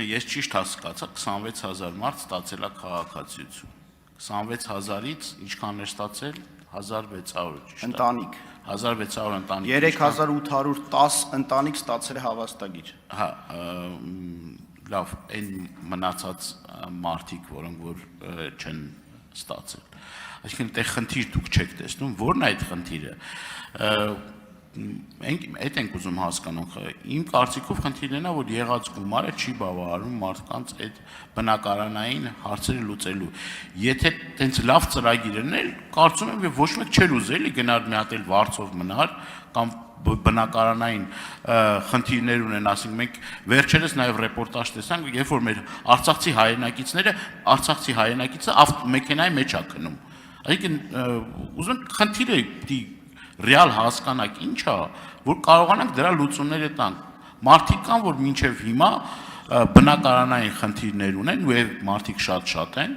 Ես ճիշտ հասկացա 26000 մարդ ստացել է քաղաքացիություն 26000-ից ինչքան էր ստացել 1600 ճիշտ է Ընտանիք 1600 ընտանիք 3810 ընտանիք ստացել է հավաստագիր հա լավ այն մնացած մարդիկ որոնք որ չեն ստացել այսինքն դե խնդիր դուք չեք տեսնում որն է այդ խնդիրը այդ ենք ուզում հասկանանք իմ կարծիքով խնդիրն է որ եղած գումարը չի բավարարում մարդկանց այդ բնակարանային հարցերը լուծելու եթե տենց լավ ծրագիր էր կարծում եմ ոչ մեկ չէր ուզել գնալ մի հատ էլ վարձով մնար կամ բնակարանային խնդիրներ ունեն ասենք մենք վերջերս նաև ռեպորտաժ տեսանք երբ որ մեր արցախցի հայրենակիցը ավտոմեքենայի մեջ է քնում այսինքն ուզում խնդիրը ռեալ հասկանանք ինչ է որ կարողանանք դրա լուծումները տանք մարդիկ կան որ մինչև հիմա բնակարանային խնդիրներ ունեն ու այդ մարդիկ շատ են